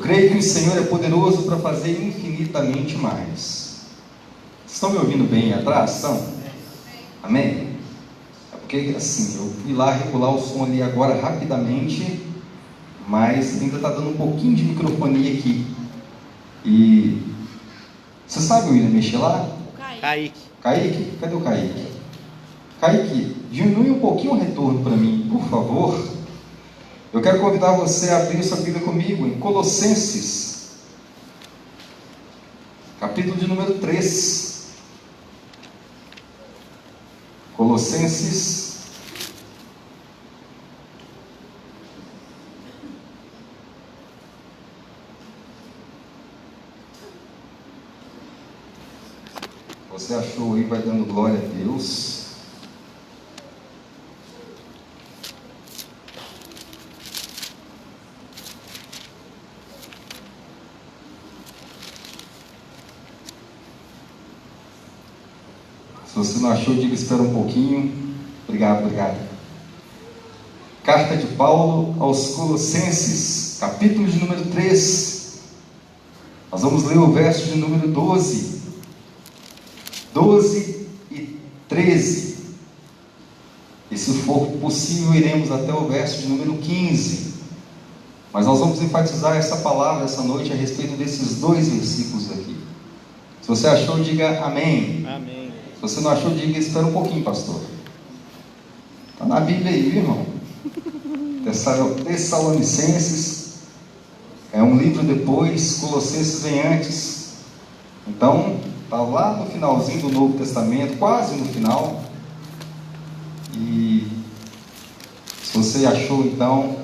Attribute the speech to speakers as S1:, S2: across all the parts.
S1: creio que o Senhor é poderoso para fazer infinitamente mais. Estão me ouvindo bem atrás? Estão? Amém? É porque assim, eu fui lá regular o som ali agora rapidamente, mas ainda está dando um pouquinho de microfonia aqui. E você sabe, William, mexer lá?
S2: Kaique.
S1: Kaique? Cadê o Kaique? Kaique, diminui um pouquinho o retorno para mim, por favor. Eu quero convidar você a abrir sua Bíblia comigo em Colossenses, capítulo de número 3. Colossenses, você achou aí, vai dando glória a Deus. Se você não achou, diga, espera um pouquinho. Obrigado. Carta de Paulo aos Colossenses, capítulo de número 3. Nós vamos ler o verso de número 12 e 13. E se for possível, iremos até o verso de número 15. Mas nós vamos enfatizar essa palavra essa noite a respeito desses dois versículos aqui. Se você achou, diga amém.
S2: Amém.
S1: Se você não achou, diga, espera um pouquinho, pastor. Está na Bíblia aí, viu, irmão? Tessalonicenses é um livro depois, Colossenses vem antes. Então, está lá no finalzinho do Novo Testamento, quase no final. E se você achou, então,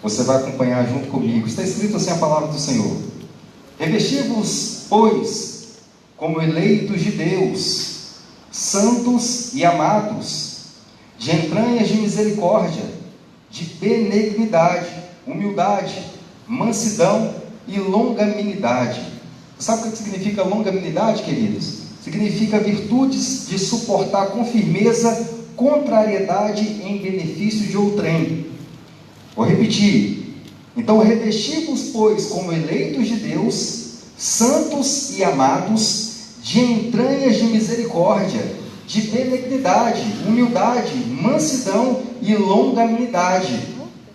S1: você vai acompanhar junto comigo. Está escrito assim a palavra do Senhor: revesti-vos, pois, como eleitos de Deus, santos e amados, de entranhas de misericórdia, de benignidade, humildade, mansidão e longanimidade. Sabe o que significa longanimidade, queridos? Significa virtudes de suportar com firmeza contrariedade em benefício de outrem. Vou repetir. Então, revesti-vos, pois, como eleitos de Deus, santos e amados, de entranhas de misericórdia, de benignidade, humildade, mansidão e longanimidade,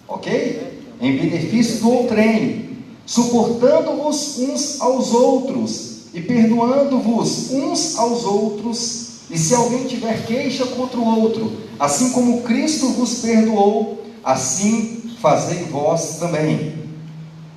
S1: ok? Em benefício do outrem, suportando-vos uns aos outros e perdoando-vos uns aos outros, e se alguém tiver queixa contra o outro, assim como Cristo vos perdoou, assim fazei vós também.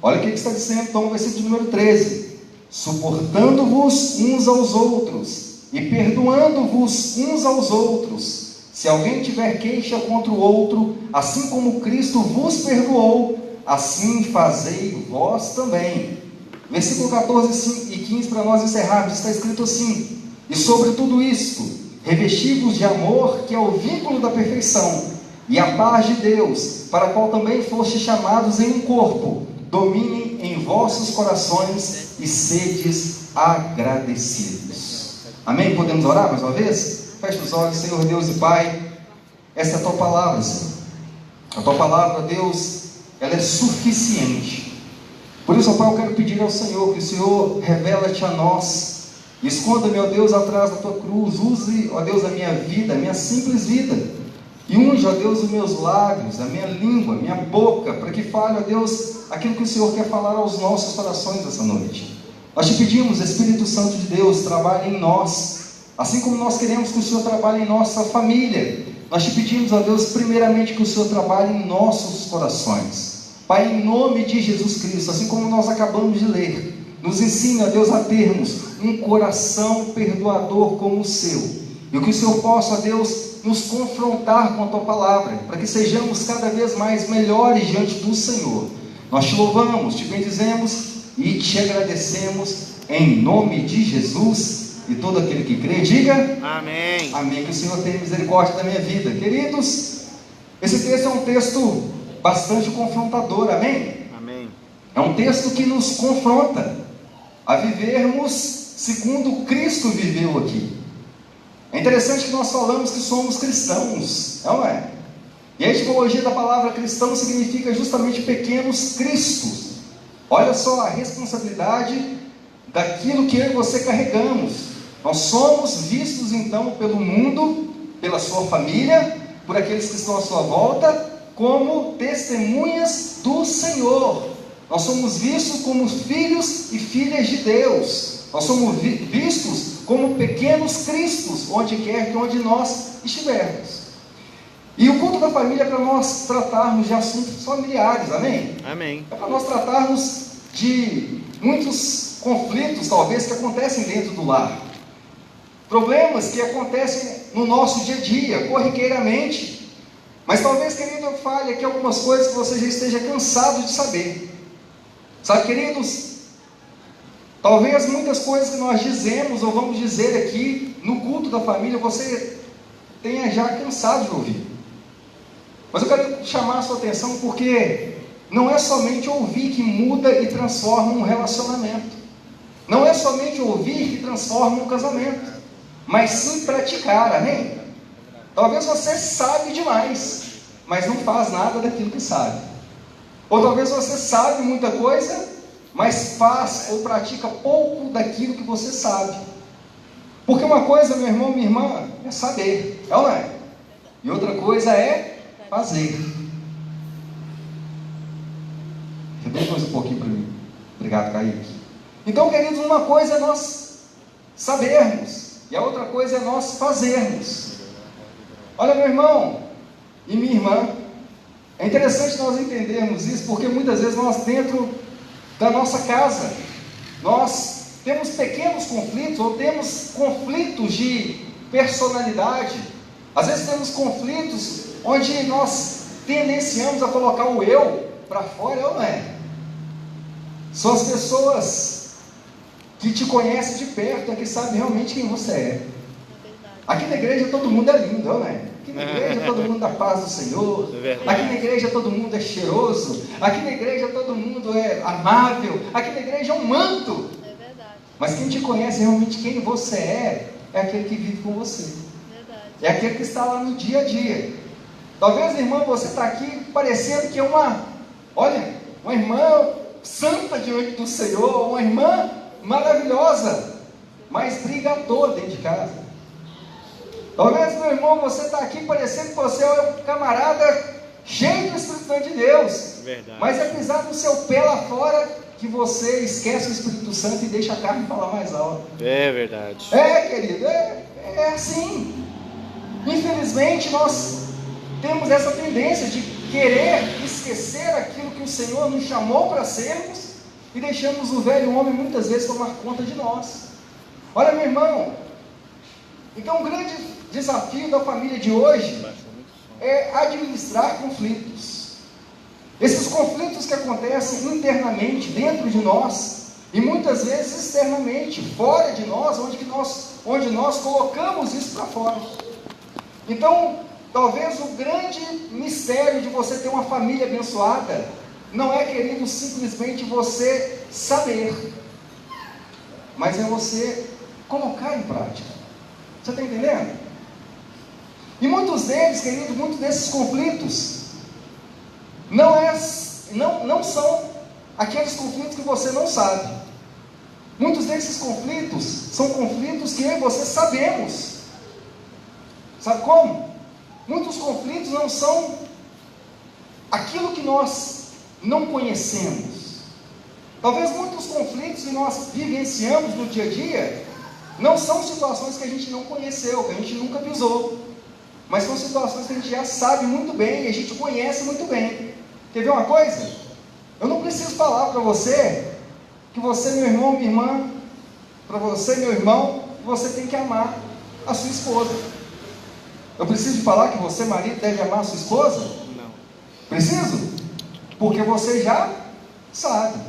S1: Olha o que está dizendo então no versículo número 13: suportando-vos uns aos outros e perdoando-vos uns aos outros, se alguém tiver queixa contra o outro, assim como Cristo vos perdoou, assim fazei vós também. Versículo 14 e 15, para nós encerrarmos, está escrito assim: e sobre tudo isto, revesti-vos de amor, que é o vínculo da perfeição, e a paz de Deus, para a qual também fostes chamados em um corpo, dominem em vossos corações e sedes agradecidos. Amém? Podemos orar mais uma vez? Feche os olhos. Senhor Deus e Pai, essa é a Tua palavra, Senhor. A Tua palavra, Deus, ela é suficiente. Por isso, ó Pai, eu quero pedir ao Senhor que o Senhor revela-te a nós, esconda-me, ó Deus, atrás da Tua cruz. Use, ó Deus, a minha vida, a minha simples vida, e unge, ó Deus, os meus lábios, a minha língua, a minha boca, para que fale, ó Deus, aquilo que o Senhor quer falar aos nossos corações essa noite. Nós te pedimos, Espírito Santo de Deus, trabalhe em nós, assim como nós queremos que o Senhor trabalhe em nossa família. Nós te pedimos, ó Deus, primeiramente que o Senhor trabalhe em nossos corações. Pai, em nome de Jesus Cristo, assim como nós acabamos de ler, nos ensina, ó Deus, a termos um coração perdoador como o seu, e que o Senhor possa, ó Deus, nos confrontar com a Tua palavra, para que sejamos cada vez mais melhores diante do Senhor. Nós te louvamos, te bendizemos e te agradecemos em nome de Jesus. E todo aquele que crê, diga
S2: amém.
S1: Amém. Que o Senhor tenha misericórdia da minha vida. Queridos, esse texto é um texto bastante confrontador, amém?
S2: Amém.
S1: É um texto que nos confronta a vivermos segundo Cristo viveu aqui. É interessante que nós falamos que somos cristãos, não é? E a etimologia da palavra cristão significa justamente pequenos cristos. Olha só a responsabilidade daquilo que eu e você carregamos. Nós somos vistos então pelo mundo, pela sua família, por aqueles que estão à sua volta, como testemunhas do Senhor. Nós somos vistos como filhos e filhas de Deus. Nós somos vistos como pequenos cristos, onde quer que onde nós estivermos. E o culto da família é para nós tratarmos de assuntos familiares, amém?
S2: Amém.
S1: É para nós tratarmos de muitos conflitos, talvez, que acontecem dentro do lar. Problemas que acontecem no nosso dia a dia, corriqueiramente. Mas talvez, querido, eu fale aqui algumas coisas que você já esteja cansado de saber. Sabe, queridos, talvez muitas coisas que nós dizemos ou vamos dizer aqui no culto da família, você tenha já cansado de ouvir. Mas eu quero chamar a sua atenção porque não é somente ouvir que muda e transforma um relacionamento. Não é somente ouvir que transforma um casamento, mas sim praticar, amém? Talvez você sabe demais, mas não faz nada daquilo que sabe. Ou talvez você sabe muita coisa, mas faz ou pratica pouco daquilo que você sabe. Porque uma coisa, meu irmão, minha irmã, é saber, é ou não é? E outra coisa é fazer. Repete mais um pouquinho para mim. Obrigado, Kaique. Então, queridos, uma coisa é nós sabermos, e a outra coisa é nós fazermos. Olha, meu irmão e minha irmã, é interessante nós entendermos isso, porque muitas vezes nós, dentro da nossa casa, nós temos pequenos conflitos, ou temos conflitos de personalidade. Às vezes temos conflitos onde nós tendenciamos a colocar o eu para fora, ou não é? São as pessoas que te conhecem de perto, é que sabem realmente quem você é. Aqui na igreja todo mundo é lindo, não é? Aqui na igreja todo mundo dá paz do Senhor. Aqui na igreja todo mundo é cheiroso. Aqui na igreja todo mundo é amável. Aqui na igreja é um manto.
S3: É verdade.
S1: Mas quem te conhece realmente quem você é aquele que vive com você.
S3: Verdade.
S1: É aquele que está lá no dia a dia. Talvez, irmã, você está aqui parecendo que é uma irmã santa diante do Senhor, uma irmã maravilhosa, mas briga à toa dentro de casa. Talvez, meu irmão, você está aqui parecendo que você é um camarada cheio do Espírito Santo de Deus.
S2: Verdade.
S1: Mas é pisar no seu pé lá fora que você esquece o Espírito Santo e deixa a carne falar mais alto.
S2: É verdade.
S1: É, querido, é assim. Infelizmente, nós temos essa tendência de querer esquecer aquilo que o Senhor nos chamou para sermos e deixamos o velho homem muitas vezes tomar conta de nós. Olha, meu irmão, então o grande desafio da família de hoje é administrar conflitos. Esses conflitos que acontecem internamente dentro de nós e muitas vezes externamente, fora de nós, onde nós colocamos isso para fora. Então, talvez o grande mistério de você ter uma família abençoada não é, querido, simplesmente você saber, mas é você colocar em prática. Você está entendendo? E muitos deles, querido, muitos desses conflitos não são aqueles conflitos que você não sabe. Muitos desses conflitos são conflitos que eu e você sabemos. Sabe como? Muitos conflitos não são aquilo que nós não conhecemos. Talvez muitos conflitos que nós vivenciamos no dia a dia não são situações que a gente não conheceu, que a gente nunca pisou, mas são situações que a gente já sabe muito bem e a gente conhece muito bem. Quer ver uma coisa? Eu não preciso falar para você que você, meu irmão, minha irmã, para você, meu irmão, você tem que amar a sua esposa. Eu preciso falar que você, marido, deve amar a sua esposa?
S2: Não.
S1: Preciso? Porque você já sabe.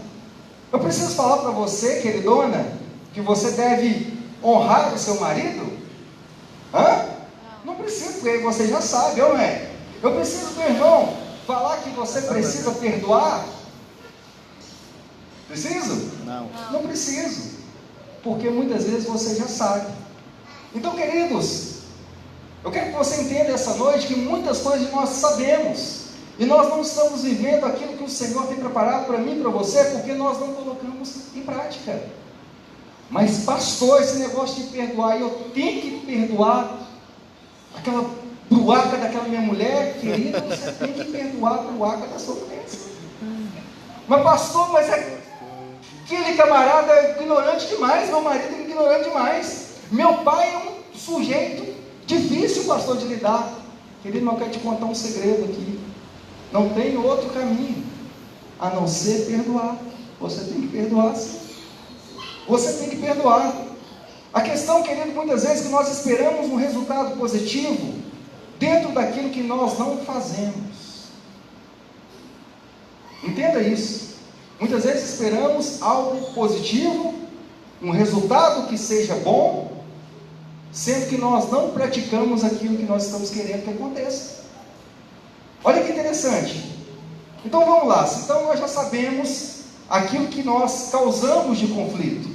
S1: Eu preciso falar para você, queridona, que você deve honrar o seu marido? Não preciso, porque você já sabe, ou não é? Eu preciso, meu irmão, falar que você precisa perdoar? Preciso?
S2: Não.
S1: Não preciso, porque muitas vezes você já sabe. Então, queridos, eu quero que você entenda essa noite que muitas coisas nós sabemos, E nós não estamos vivendo aquilo que o Senhor tem preparado para mim e para você, porque nós não colocamos em prática. Mas pastor, esse negócio de perdoar, eu tenho que perdoar aquela bruaca daquela minha mulher, querido, você tem que perdoar a bruaca da sua mulher. Mas pastor, mas aquele camarada é ignorante demais, meu marido é ignorante demais, meu pai é um sujeito difícil, pastor, de lidar. Querido, mas eu quero te contar um segredo aqui. Não tem outro caminho a não ser perdoar. Você tem que perdoar, sim. Você tem que perdoar. A questão, querido, muitas vezes que nós esperamos um resultado positivo dentro daquilo que nós não fazemos. Entenda isso. Muitas vezes esperamos algo positivo, um resultado que seja bom, sendo que nós não praticamos aquilo que nós estamos querendo que aconteça. Olha que interessante. Então vamos lá. Então nós já sabemos aquilo que nós causamos de conflito.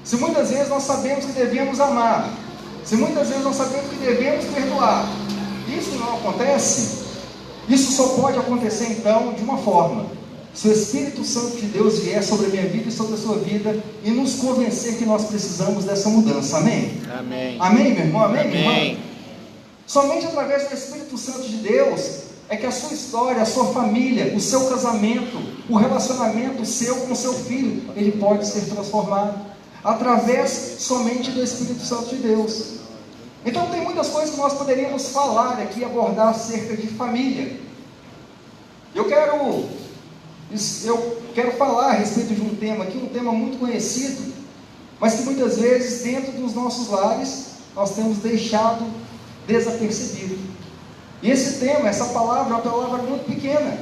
S1: Se muitas vezes nós sabemos que devemos amar, se muitas vezes nós sabemos que devemos perdoar, isso não acontece. Isso só pode acontecer então de uma forma: se o Espírito Santo de Deus vier sobre a minha vida e sobre a sua vida e nos convencer que nós precisamos dessa mudança. Amém?
S2: Amém.
S1: Amém, meu irmão? Amém, minha
S2: Amém.
S1: irmã? Somente através do Espírito Santo de Deus é que a sua história, a sua família, o seu casamento, o relacionamento seu com o seu filho, ele pode ser transformado através somente do Espírito Santo de Deus. Então tem muitas coisas que nós poderíamos falar aqui, abordar acerca de família. Eu quero falar a respeito de um tema aqui, um tema muito conhecido, mas que muitas vezes dentro dos nossos lares nós temos deixado desapercebido. E esse tema, essa palavra, é uma palavra muito pequena,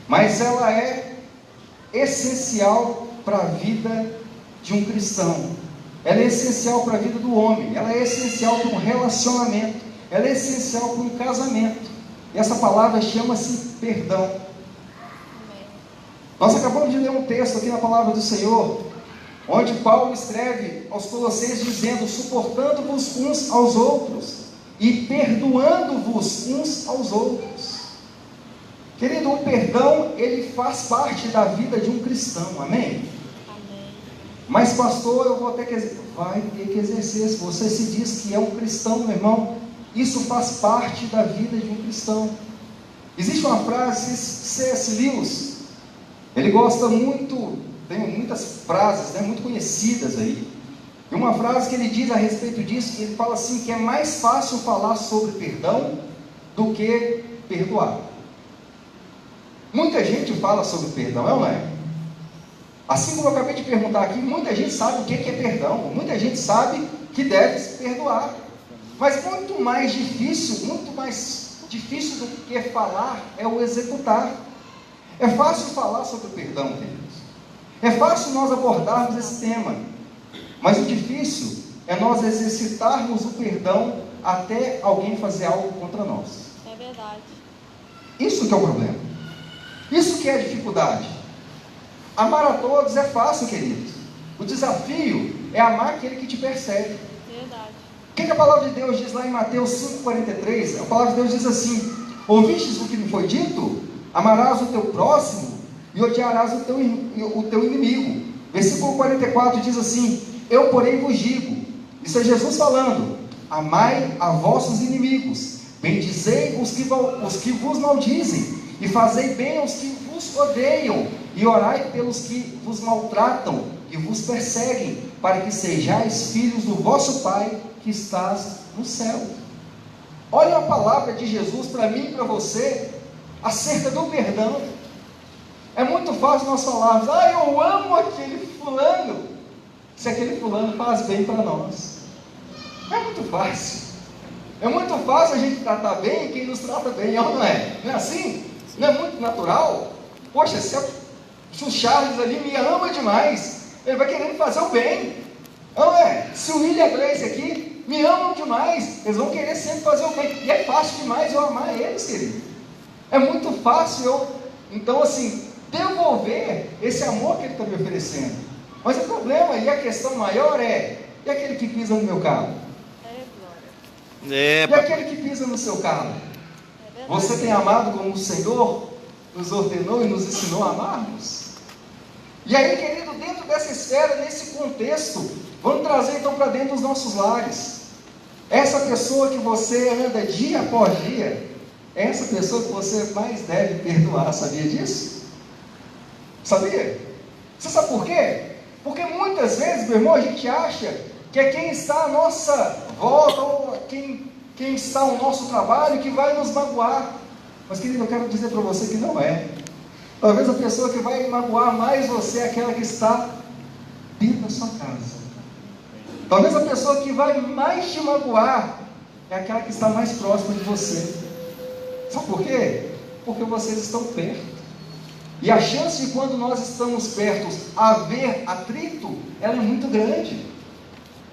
S1: mas ela é essencial para a vida de um cristão. Ela é essencial para a vida do homem, ela é essencial para um relacionamento, ela é essencial para um casamento. E essa palavra chama-se perdão. Nós acabamos de ler um texto aqui na palavra do Senhor, onde Paulo escreve aos Colossenses dizendo: suportando-vos uns aos outros e perdoando-vos uns aos outros. Querido, o perdão, ele faz parte da vida de um cristão, amém? Mas pastor, vai ter que exercer. Se você se diz que é um cristão, meu irmão, isso faz parte da vida de um cristão. Existe uma frase, C.S. Lewis, ele gosta muito, tem muitas frases, muito conhecidas aí. E uma frase que ele diz a respeito disso, ele fala assim, que é mais fácil falar sobre perdão do que perdoar. Muita gente fala sobre perdão, é ou não é? Assim como eu acabei de perguntar aqui, muita gente sabe o que é perdão, muita gente sabe que deve se perdoar, mas muito mais difícil do que falar é o executar. É fácil falar sobre o perdão, queridos, é fácil nós abordarmos esse tema, mas o difícil é nós exercitarmos o perdão até alguém fazer algo contra nós.
S3: É verdade.
S1: Isso que é o problema, isso que é a dificuldade. Amar a todos é fácil, queridos. O desafio é amar aquele que te persegue.
S3: Verdade.
S1: O que a palavra de Deus diz lá em Mateus 5,43? A palavra de Deus diz assim: ouvistes o que me foi dito? Amarás o teu próximo e odiarás o teu inimigo. Versículo 44 diz assim: eu porém vos digo, isso é Jesus falando, amai a vossos inimigos, bendizei os que vos maldizem, e fazei bem aos que vos odeiam, e orai pelos que vos maltratam e vos perseguem, para que sejais filhos do vosso Pai que estás no céu. Olha a palavra de Jesus para mim e para você acerca do perdão. É muito fácil nós falarmos: eu amo aquele fulano, se aquele fulano faz bem para nós. É muito fácil. É muito fácil a gente tratar bem quem nos trata bem, não é? Não é assim? Não é muito natural? Poxa, se o Charles ali me ama demais, ele vai querendo fazer o bem, não é? Se o William Gleice aqui me amam demais, eles vão querer sempre fazer o bem, e é fácil demais eu amar eles, querido. É muito fácil eu, então assim, devolver esse amor que ele está me oferecendo. Mas o problema e a questão maior é: e aquele que pisa no meu carro?
S3: É, glória.
S1: E aquele que pisa no seu carro?
S3: É
S1: Você tem amado como o Senhor nos ordenou e nos ensinou a amarmos? E aí, querido, dentro dessa esfera, nesse contexto, vamos trazer então para dentro dos nossos lares. Essa pessoa que você anda dia após dia, é essa pessoa que você mais deve perdoar, sabia disso? Sabia? Você sabe por quê? Porque muitas vezes, meu irmão, a gente acha que é quem está à nossa volta, ou quem está ao nosso trabalho, que vai nos magoar. Mas, querido, eu quero dizer para você que não é. Talvez a pessoa que vai magoar mais você é aquela que está dentro da sua casa. Talvez a pessoa que vai mais te magoar é aquela que está mais próxima de você. Sabe por quê? Porque vocês estão perto. E a chance de quando nós estamos perto haver atrito, ela é muito grande.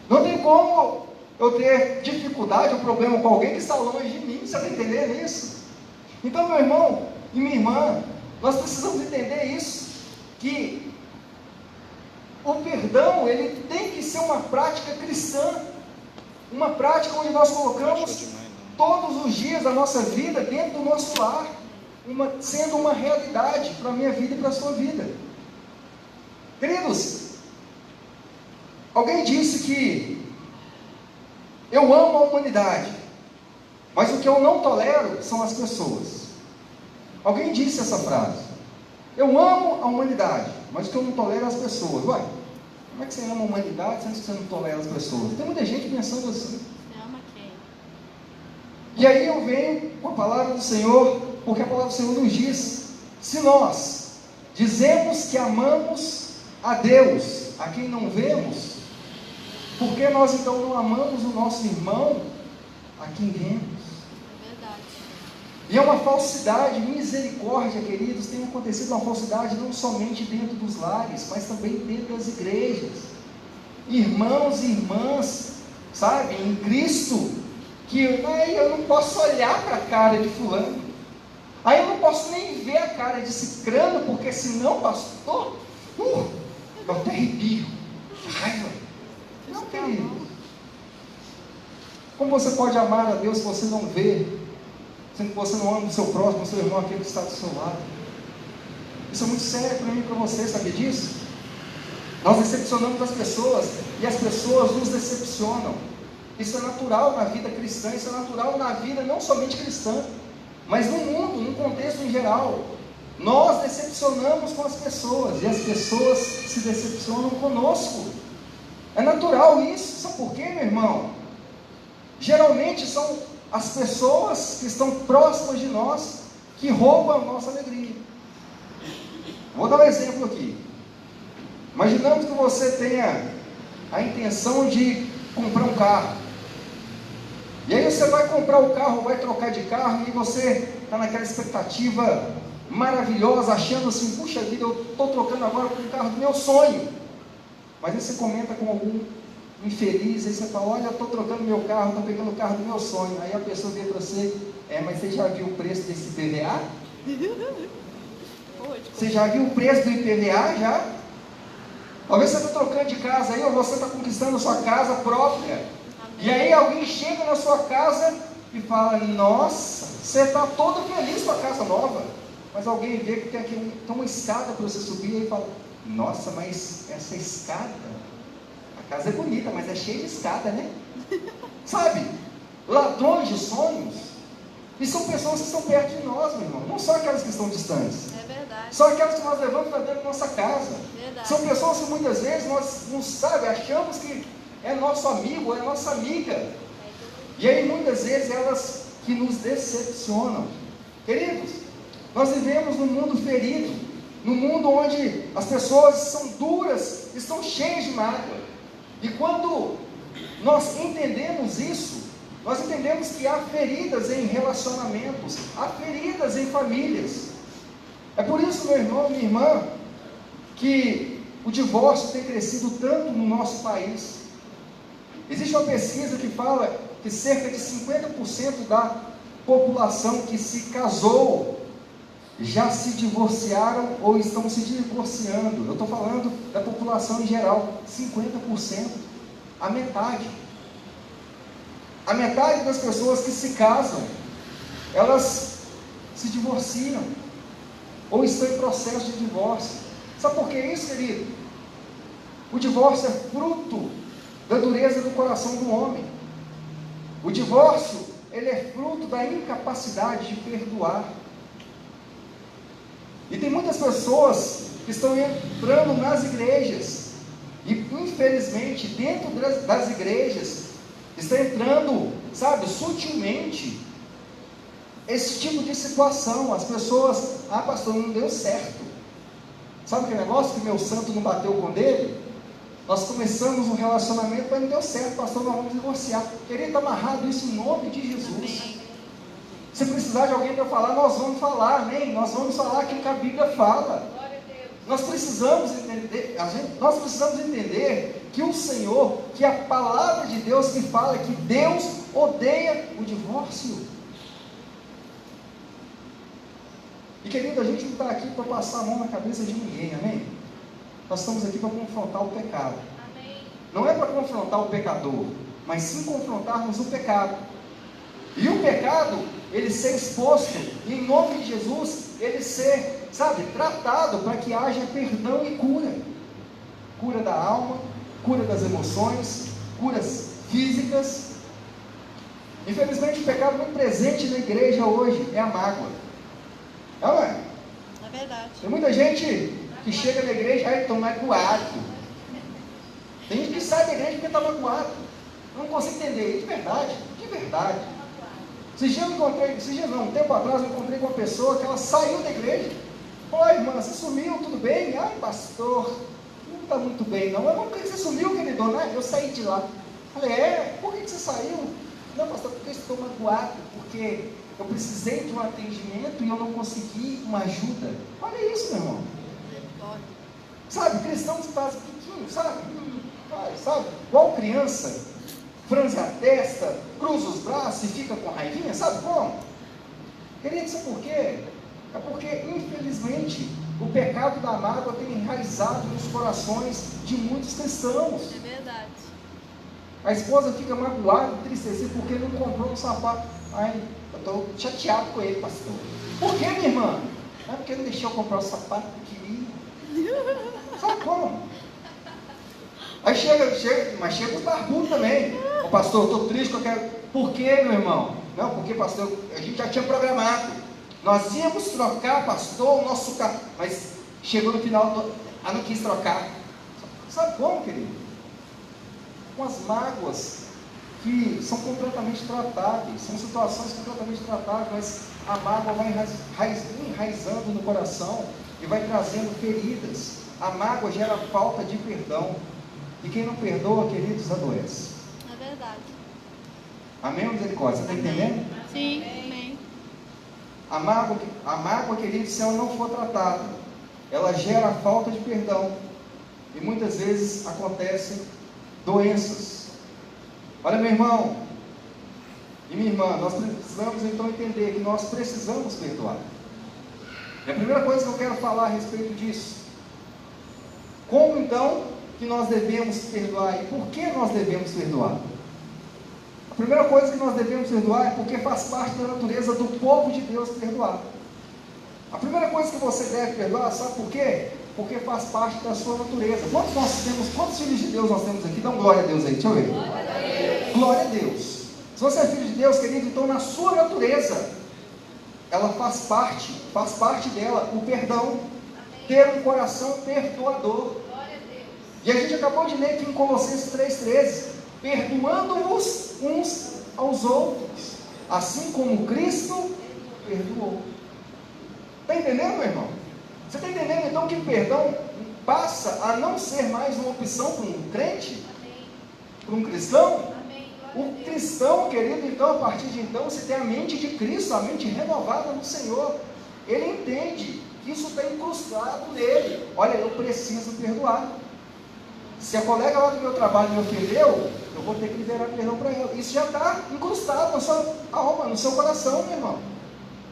S1: Não tem como eu ter dificuldade ou problema com alguém que está longe de mim. Você está entendendo isso? Então, meu irmão e minha irmã, nós precisamos entender isso, que o perdão, ele tem que ser uma prática cristã, uma prática onde nós colocamos todos os dias da nossa vida dentro do nosso lar, sendo uma realidade para a minha vida e para a sua vida. Queridos, alguém disse que eu amo a humanidade, mas o que eu não tolero são as pessoas. Alguém disse essa frase: eu amo a humanidade, mas o que eu não tolero é as pessoas. Ué, como é que você ama a humanidade sendo que você não tolera as pessoas? Tem muita gente pensando assim.
S2: Você ama quem?
S1: E aí eu venho com a palavra do Senhor, porque a palavra do Senhor nos diz: se nós dizemos que amamos a Deus, a quem não vemos, por que nós então não amamos o nosso irmão, a quem vemos? E é uma falsidade, misericórdia, queridos, tem acontecido uma falsidade não somente dentro dos lares, mas também dentro das igrejas. Irmãos e irmãs, sabe, em Cristo, que aí eu não posso olhar para a cara de fulano, aí eu não posso nem ver a cara de cicrano, porque senão, pastor, eu até arrepio, que raiva. Não, querido. Como você pode amar a Deus se você não vê? Sendo que você não ama o seu próximo, o seu irmão, aquele que está do seu lado. Isso é muito sério para mim e para você, sabe disso? Nós decepcionamos as pessoas, e as pessoas nos decepcionam. Isso é natural na vida cristã, isso é natural na vida não somente cristã, mas no mundo, no contexto em geral. Nós decepcionamos com as pessoas, e as pessoas se decepcionam conosco. É natural isso. Sabe por quê, meu irmão? Geralmente são as pessoas que estão próximas de nós que roubam a nossa alegria. Vou dar um exemplo aqui. Imaginamos que você tenha a intenção de comprar um carro. E aí você vai comprar o carro, vai trocar de carro, e você está naquela expectativa maravilhosa, achando assim: puxa vida, eu estou trocando agora com o carro do meu sonho. Mas aí você comenta com algum infeliz, aí você fala: olha, eu estou trocando meu carro, estou pegando o carro do meu sonho. Aí a pessoa vira para você: mas você já viu o preço desse IPVA? Você já viu o preço do IPVA já? Talvez você está trocando de casa aí, ou você está conquistando a sua casa própria. E aí alguém chega na sua casa e fala: nossa, você está todo feliz com a casa nova. Mas alguém vê que tem aqui tem uma escada para você subir e fala: nossa, mas essa escada, a casa é bonita, mas é cheia de escada, né? Sabe? Ladrões de sonhos. E são pessoas que estão perto de nós, meu irmão. Não são aquelas que estão distantes.
S2: É verdade.
S1: São aquelas que nós levamos para dentro da nossa casa.
S2: Verdade.
S1: São pessoas que muitas vezes nós não sabemos, achamos que é nosso amigo, é nossa amiga. E aí muitas vezes elas que nos decepcionam. Queridos, nós vivemos num mundo ferido, num mundo onde as pessoas são duras, estão cheias de mágoa. E quando nós entendemos isso, nós entendemos que há feridas em relacionamentos, há feridas em famílias. É por isso, meu irmão, minha irmã, que o divórcio tem crescido tanto no nosso país. Existe uma pesquisa que fala que cerca de 50% da população que se casou já se divorciaram ou estão se divorciando. Eu estou falando da população em geral, 50%, a metade. A metade das pessoas que se casam, elas se divorciam, ou estão em processo de divórcio. Sabe por que isso, querido? O divórcio é fruto da dureza do coração do homem. O divórcio, ele é fruto da incapacidade de perdoar. E tem muitas pessoas que estão entrando nas igrejas, e infelizmente dentro das igrejas está entrando, sabe, sutilmente esse tipo de situação. As pessoas, pastor, não deu certo. Sabe aquele negócio que meu santo não bateu com dele? Nós começamos um relacionamento, mas não deu certo, pastor, nós vamos divorciar. Querido, está amarrado isso em nome de Jesus. Amém. Se precisar de alguém para falar, nós vamos falar, amém? Nós vamos falar aquilo que a Bíblia fala. Nós precisamos entender que o Senhor, que a palavra de Deus que fala que Deus odeia o divórcio. E querido, a gente não está aqui para passar a mão na cabeça de ninguém, amém? Nós estamos aqui para confrontar o pecado. Amém. Não é para confrontar o pecador, mas sim confrontarmos o pecado. E o pecado, ele ser exposto, e em nome de Jesus, ele ser, sabe, tratado para que haja perdão e cura. Cura da alma, cura das emoções, curas físicas. Infelizmente o pecado muito presente na igreja hoje é a mágoa. Não é?
S2: É verdade.
S1: Tem muita gente que chega na igreja e está magoado. Tem gente que sai da igreja porque está magoado. Eu não consigo entender. De verdade, de verdade. Um tempo atrás eu encontrei com uma pessoa que ela saiu da igreja. Oi, irmã, você sumiu, tudo bem? Ai, pastor, não está muito bem não. Por que você sumiu, querido? Eu saí de lá. Falei, por que você saiu? Não, pastor, porque eu estou magoado, porque eu precisei de um atendimento e eu não consegui uma ajuda. Olha isso, meu irmão. Sabe, cristãos fazem pequeno, sabe? Igual criança, franze a testa, cruza os braços e fica com raivinha, sabe como? Querido, sabe por quê? É porque, infelizmente, o pecado da mágoa tem enraizado nos corações de muitos cristãos.
S2: É verdade.
S1: A esposa fica magoada, entristecida, porque não comprou um sapato. Ai, eu estou chateado com ele, pastor. Por que, minha irmã? Não é porque não deixou eu comprar o sapato que eu queria. Sabe como? Aí chega os barbudos também. Ô pastor, eu estou triste que eu quero. Por que, meu irmão? Não, porque, pastor, a gente já tinha programado. Nós íamos trocar, pastor, o nosso carro. Mas chegou no final, não quis trocar. Sabe como, querido? Com as mágoas que são completamente tratáveis, são situações completamente tratáveis, mas a mágoa vai enraizando no coração e vai trazendo feridas. A mágoa gera falta de perdão, e quem não perdoa, queridos, adoece.
S2: É verdade.
S1: Amém ou misericórdia? Você está entendendo?
S2: Sim, amém.
S1: A mágoa, queridos, se ela não for tratada, ela gera falta de perdão, e muitas vezes acontecem doenças. Olha, meu irmão e minha irmã, nós precisamos então entender que nós precisamos perdoar. E a primeira coisa que eu quero falar a respeito disso, como então que nós devemos perdoar e por que nós devemos perdoar? A primeira coisa que nós devemos perdoar é porque faz parte da natureza do povo de Deus perdoar. A primeira coisa que você deve perdoar, sabe por quê? Porque faz parte da sua natureza. Quantos filhos de Deus nós temos aqui? Dá glória a Deus aí, deixa eu ver. Glória a Deus. Se você é filho de Deus, querido, então na sua natureza, ela faz parte dela o perdão, ter um coração perdoador. E a gente acabou de ler aqui em Colossenses 3,13, perdoando-vos uns aos outros, assim como Cristo perdoou. Está entendendo, meu irmão? Você está entendendo então que o perdão passa a não ser mais uma opção para um crente? Para um cristão? O cristão, querido, então, a partir de então, se tem a mente de Cristo, a mente renovada no Senhor, ele entende que isso está incrustado nele. Olha, eu preciso perdoar. Se a colega lá do meu trabalho me ofendeu, eu vou ter que liberar perdão para ela. Isso já está incrustado na sua alma, no seu coração, meu irmão.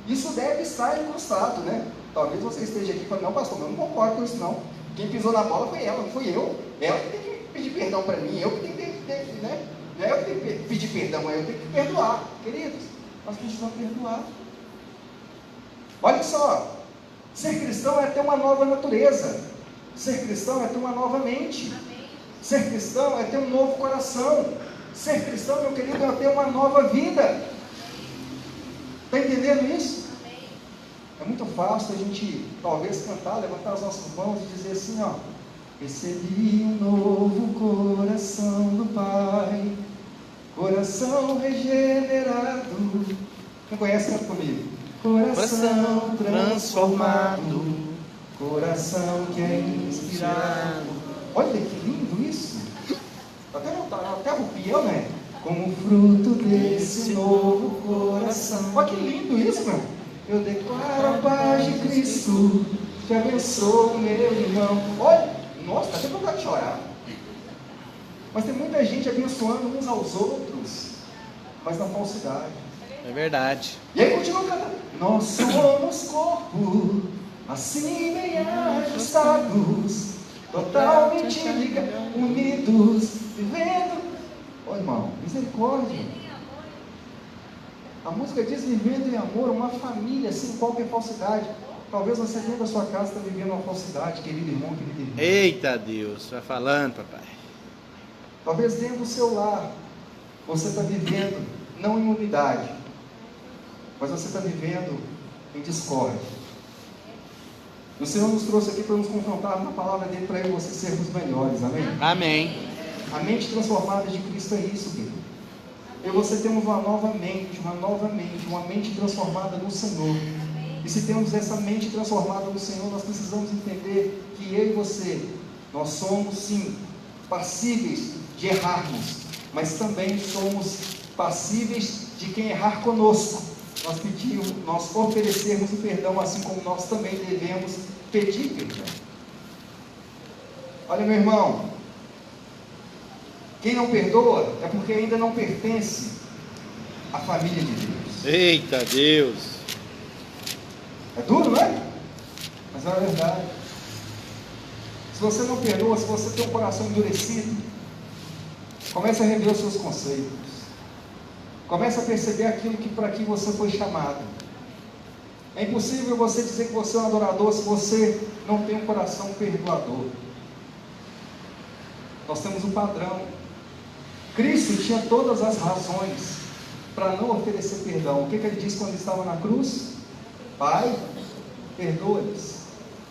S1: Isso deve estar incrustado, né? Talvez você esteja aqui e fale, não, pastor, eu não concordo com isso não. Quem pisou na bola foi ela, não fui eu. Ela que tem que pedir perdão para mim, eu que tenho que, né? Não é eu que tenho que pedir perdão, é eu que tenho que perdoar. Queridos, nós precisamos perdoar. Olha só, ser cristão é ter uma nova natureza, ser cristão é ter uma nova mente, ser cristão é ter um novo coração, ser cristão, meu querido, é ter uma nova vida. Está entendendo isso? É muito fácil a gente, talvez, cantar, levantar as nossas mãos e dizer assim, ó: recebi um novo coração do Pai, coração regenerado. Quem conhece, canta comigo. Coração transformado, coração que é inspirado. Olha que lindo isso. Até arrupia, né? Como fruto desse novo coração. Olha que lindo isso, meu. Eu declaro a paz de Cristo, que abençoa meu irmão. Olha, nossa, dá até vontade de chorar. Mas tem muita gente abençoando uns aos outros, mas na falsidade.
S3: É verdade.
S1: E aí continua cantando. Nós somos corpo, assim bem ajustados, totalmente ligados, unidos, vivendo. Olha, irmão, misericórdia. A música diz vivendo em amor, uma família sem qualquer falsidade. Talvez você dentro da sua casa está vivendo uma falsidade, querido irmão, querida irmã.
S3: Eita Deus, vai falando, papai.
S1: Talvez dentro do seu lar você está vivendo não em unidade, mas você está vivendo em discórdia. O Senhor nos trouxe aqui para nos confrontar na palavra dele, para eu e você sermos melhores, amém?
S3: Amém.
S1: A mente transformada de Cristo é isso, querido. Eu e você temos uma mente transformada no Senhor. E se temos essa mente transformada no Senhor, nós precisamos entender que eu e você, nós somos sim passíveis de errarmos, mas também somos passíveis de quem errar conosco. Nós oferecermos o perdão, assim como nós também devemos pedir perdão. Olha, meu irmão, quem não perdoa é porque ainda não pertence à família de Deus.
S3: Eita Deus.
S1: É duro, não é? Mas é a verdade. Se você não perdoa, se você tem um coração endurecido, comece a rever os seus conceitos. Comece a perceber aquilo para que você foi chamado. É impossível você dizer que você é um adorador se você não tem um coração perdoador. Nós temos um padrão. Cristo tinha todas as razões para não oferecer perdão. O que ele disse quando ele estava na cruz? Pai, perdoa-lhes,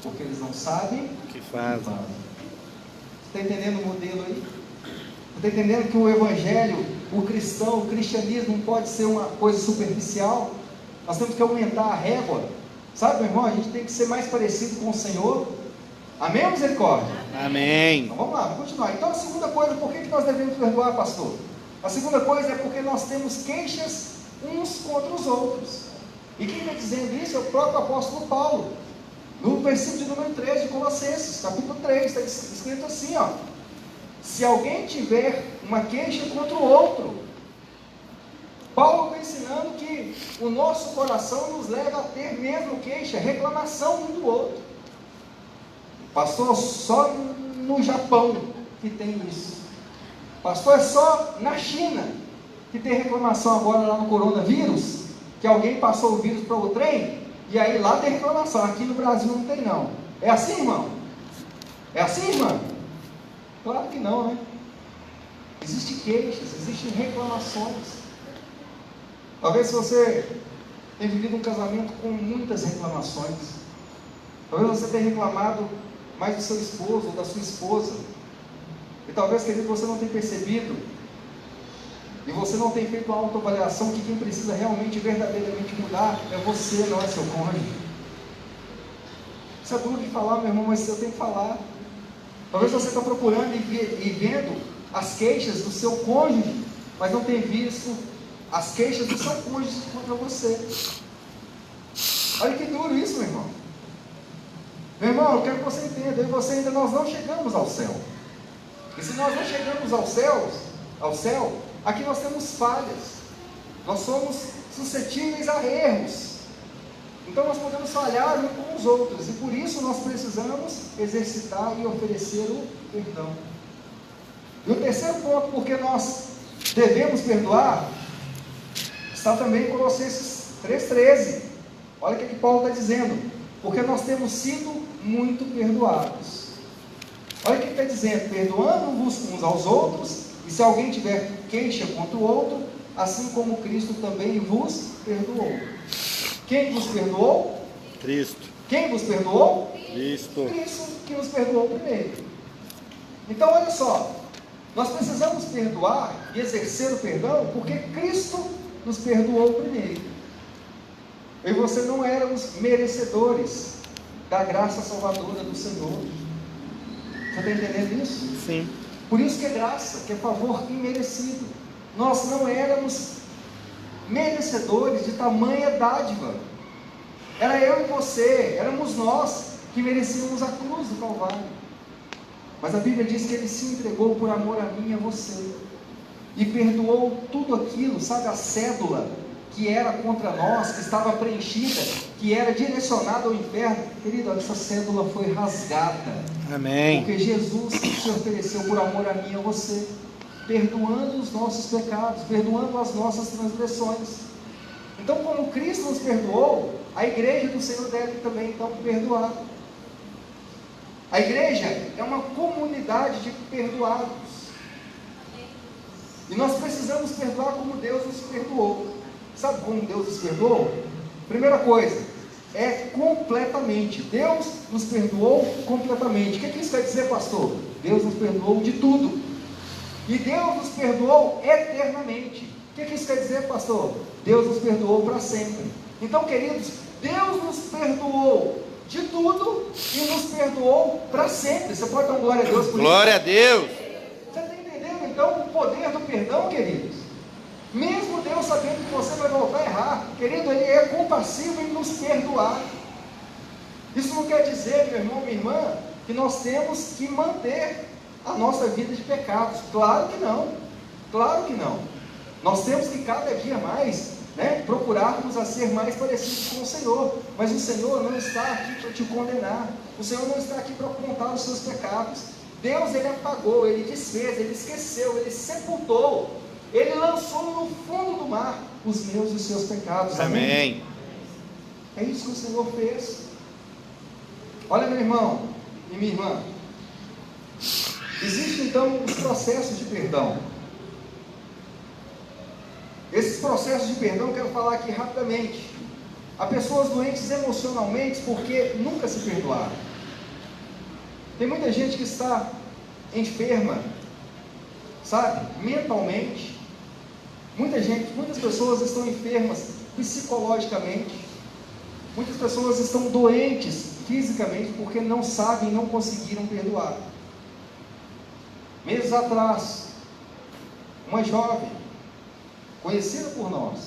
S1: porque eles não sabem
S3: O que fazem.
S1: Está entendendo o modelo aí? Está entendendo que o evangelho, o cristão, o cristianismo não pode ser uma coisa superficial? Nós temos que aumentar a régua. Sabe, meu irmão, a gente tem que ser mais parecido com o Senhor. Amém ou misericórdia?
S3: Amém.
S1: Então vamos lá, vamos continuar. Então a segunda coisa, por que nós devemos perdoar, pastor? A segunda coisa é porque nós temos queixas uns contra os outros. E quem está dizendo isso é o próprio apóstolo Paulo. No versículo de número 13 de Colossenses, capítulo 3, está escrito assim, ó: se alguém tiver uma queixa contra o outro. Paulo está ensinando que o nosso coração nos leva a ter mesmo queixa, reclamação um do outro. Pastor, só no Japão que tem isso. Pastor, é só na China que tem reclamação agora lá no coronavírus, que alguém passou o vírus para o trem, e aí lá tem reclamação. Aqui no Brasil não tem não. É assim, irmão? É assim, irmã? Claro que não, né? Existem queixas, existem reclamações. Talvez você tenha vivido um casamento com muitas reclamações. Talvez você tenha reclamado mais do seu esposo ou da sua esposa. E talvez, querido, você não tenha percebido, e você não tenha feito uma autoavaliação, que quem precisa realmente, verdadeiramente mudar é você, não é seu cônjuge. Isso é duro de falar, meu irmão, mas eu tenho que falar. Talvez você está procurando e vendo as queixas do seu cônjuge, mas não tem visto as queixas do seu cônjuge contra você. Olha que duro isso, meu irmão. Meu irmão, eu quero que você entenda, eu e você ainda nós não chegamos ao céu. E se nós não chegamos ao céu, aqui nós temos falhas. Nós somos suscetíveis a erros. Então nós podemos falhar uns com os outros. E por isso nós precisamos exercitar e oferecer o perdão. E o terceiro ponto, porque nós devemos perdoar, está também em Colossenses 3,13. Olha o que Paulo está dizendo. Porque nós temos sido muito perdoados. Olha o que ele está dizendo. Perdoando-vos uns aos outros, e se alguém tiver queixa contra o outro, assim como Cristo também vos perdoou. Quem vos perdoou?
S3: Cristo.
S1: Quem vos perdoou?
S3: Cristo.
S1: Cristo que nos perdoou primeiro. Então olha só, nós precisamos perdoar e exercer o perdão porque Cristo nos perdoou primeiro. Eu e você não éramos merecedores da graça salvadora do Senhor. Você está entendendo isso?
S3: Sim.
S1: Por isso que é graça, que é favor imerecido. Nós não éramos merecedores de tamanha dádiva. Era eu e você, éramos nós que merecíamos a cruz do Calvário. Mas a Bíblia diz que Ele se entregou por amor a mim e a você. E perdoou tudo aquilo, sabe, a cédula que era contra nós, que estava preenchida, que era direcionada ao inferno. Querido, essa cédula foi rasgada.
S3: Amém.
S1: Porque Jesus se ofereceu por amor a mim e a você, perdoando os nossos pecados, perdoando as nossas transgressões. Então, como Cristo nos perdoou, a igreja do Senhor deve também então perdoar. A igreja é uma comunidade de perdoados. E nós precisamos perdoar como Deus nos perdoou. Sabe como Deus nos perdoou? Primeira coisa, é completamente. Deus nos perdoou completamente. O que isso quer dizer, pastor? Deus nos perdoou de tudo. E Deus nos perdoou eternamente. O que isso quer dizer, pastor? Deus nos perdoou para sempre. Então, queridos, Deus nos perdoou de tudo e nos perdoou para sempre. Você pode dar glória a Deus por isso?
S3: Glória a Deus.
S1: Você está entendendo então o poder do perdão, queridos? Mesmo Deus sabendo que você vai voltar a errar, querido, Ele é compassivo em nos perdoar. Isso não quer dizer, meu irmão, minha irmã, que nós temos que manter a nossa vida de pecados. Claro que não. Claro que não. Nós temos que cada dia mais, procurarmos a ser mais parecidos com o Senhor. Mas o Senhor não está aqui para te condenar. O Senhor não está aqui para apontar os seus pecados. Deus, Ele apagou, Ele desfez, Ele esqueceu, Ele sepultou, Ele lançou no fundo do mar os meus e os seus pecados.
S3: Amém.
S1: É isso que o Senhor fez. Olha, meu irmão e minha irmã, existem então os processos de perdão. Esses processos de perdão eu quero falar aqui rapidamente. Há pessoas doentes emocionalmente porque nunca se perdoaram. Tem muita gente que está enferma, sabe, mentalmente. Muitas pessoas estão enfermas psicologicamente. Muitas pessoas estão doentes fisicamente porque não sabem, não conseguiram perdoar. Meses atrás, uma jovem, conhecida por nós,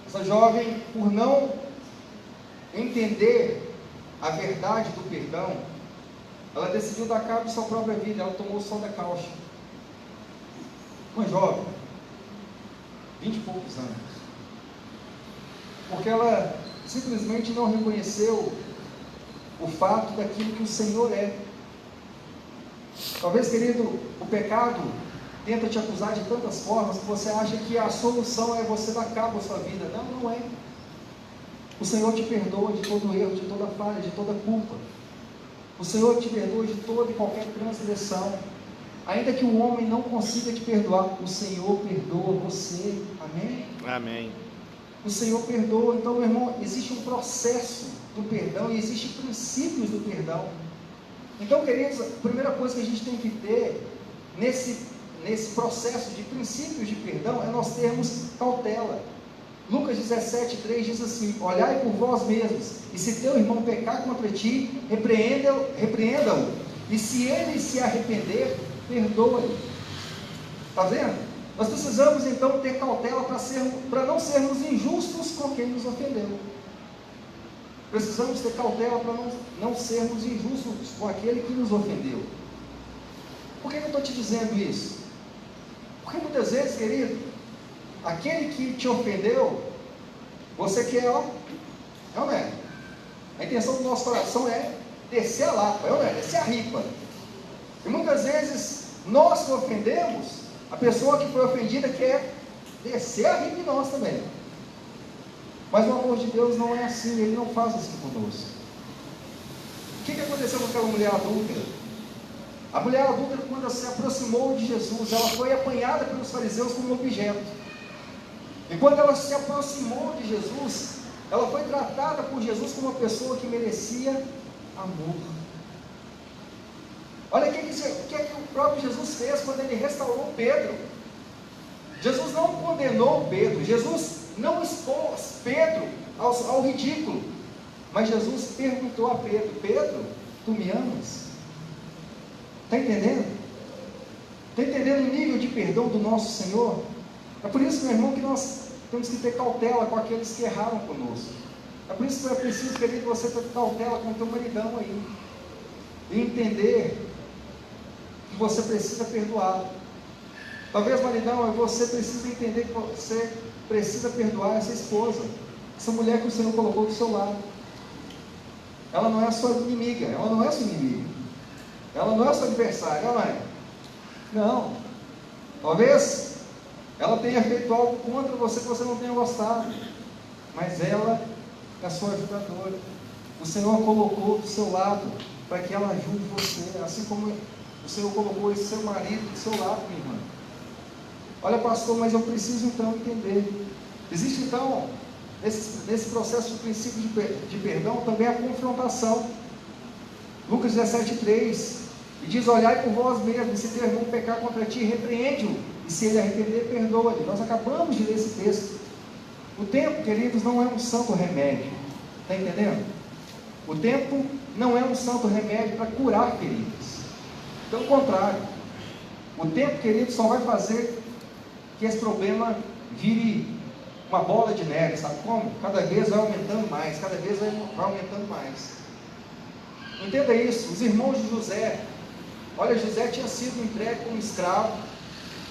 S1: essa jovem, por não entender a verdade do perdão, ela decidiu dar cabo de sua própria vida. Ela tomou o sol da caucha. Uma jovem, 20 e poucos anos, porque ela simplesmente não reconheceu o fato daquilo que o Senhor é. Talvez, querido, o pecado tenta te acusar de tantas formas que você acha que a solução é você dar cabo à sua vida. Não, não é. O Senhor te perdoa de todo erro, de toda falha, de toda culpa. O Senhor te perdoa de toda e qualquer transgressão. Ainda que o homem não consiga te perdoar, o Senhor perdoa você. Amém?
S3: Amém.
S1: O Senhor perdoa. Então, meu irmão, existe um processo do perdão e existem princípios do perdão. Então, queridos, a primeira coisa que a gente tem que ter nesse processo de princípios de perdão é nós termos cautela. Lucas 17:3 diz assim: olhai por vós mesmos, e se teu irmão pecar contra ti, repreenda-o, e se ele se arrepender, perdoa-lhe. Está vendo? Nós precisamos então ter cautela para não sermos injustos com quem nos ofendeu. Precisamos ter cautela para não sermos injustos com aquele que nos ofendeu. Por que eu estou te dizendo isso? Porque muitas vezes, querido, aquele que te ofendeu, você quer, é ou não é? A intenção do nosso coração é descer a lapa, é ou não é? Descer a ripa. E muitas vezes, nós que ofendemos, a pessoa que foi ofendida quer descer a ripa em nós também. Mas o amor de Deus não é assim, Ele não faz assim conosco. O que aconteceu com aquela mulher adúltera? A mulher adúltera, quando se aproximou de Jesus, ela foi apanhada pelos fariseus como objeto. E quando ela se aproximou de Jesus, ela foi tratada por Jesus como uma pessoa que merecia amor. Olha o que o próprio Jesus fez quando Ele restaurou Pedro. Jesus não condenou Pedro, Jesus não expôs Pedro ao ridículo, mas Jesus perguntou a Pedro: Pedro, tu me amas? Está entendendo? Está entendendo o nível de perdão do nosso Senhor? É por isso, meu irmão, que nós temos que ter cautela com aqueles que erraram conosco. É por isso que é preciso, querido, você ter cautela com o teu maridão aí, e entender que você precisa perdoar. Talvez, maridão, você precisa entender que você precisa perdoar essa esposa, essa mulher que o Senhor colocou do seu lado. Ela não é a sua inimiga, ela não é sua inimiga, ela não é sua adversária, ela é. Não. Talvez ela tenha feito algo contra você que você não tenha gostado, mas ela é a sua ajudadora. O Senhor a colocou do seu lado para que ela ajude você, assim como o Senhor colocou esse seu marido do seu lado, minha irmã. Olha, pastor, mas eu preciso então entender. Existe então, nesse processo do princípio de perdão, também a confrontação. Lucas 17:3, e diz: olhai por vós mesmos, se teu irmão pecar contra ti, repreende-o, e se ele arrepender, perdoa-lhe. Nós acabamos de ler esse texto. O tempo, queridos, não é um santo remédio, está entendendo? O tempo não é um santo remédio para curar feridas, pelo contrário, o tempo, queridos, só vai fazer que esse problema vire uma bola de neve, sabe como? Cada vez vai aumentando mais, cada vez vai aumentando mais. Entenda isso. Os irmãos de José, olha, José tinha sido entregue como escravo.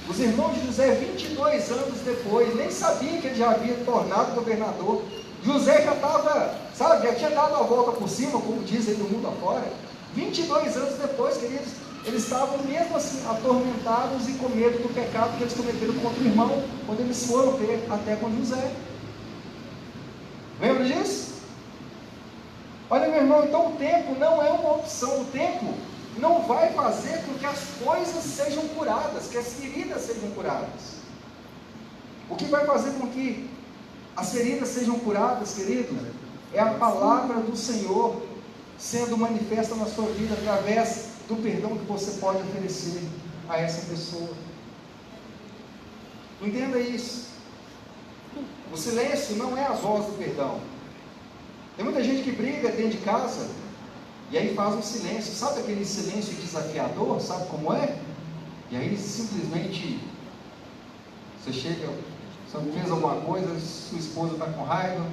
S1: Os irmãos de José, 22 anos depois, nem sabiam que ele já havia tornado governador. José já estava, sabe, já tinha dado a volta por cima, como dizem no mundo afora. 22 anos depois, queridos, eles estavam mesmo assim atormentados e com medo do pecado que eles cometeram contra o irmão, quando eles foram ter até com José. Lembra disso? Olha, meu irmão, então o tempo não é uma opção. O tempo não vai fazer com que as coisas sejam curadas, que as feridas sejam curadas. O que vai fazer com que as feridas sejam curadas, querido, é a palavra do Senhor sendo manifesta na sua vida através do perdão que você pode oferecer a essa pessoa. Entenda isso. O silêncio não é a voz do perdão. Tem muita gente que briga dentro de casa e aí faz um silêncio. Sabe aquele silêncio desafiador? Sabe como é? E aí simplesmente você chega, você fez alguma coisa, sua esposa está com raiva,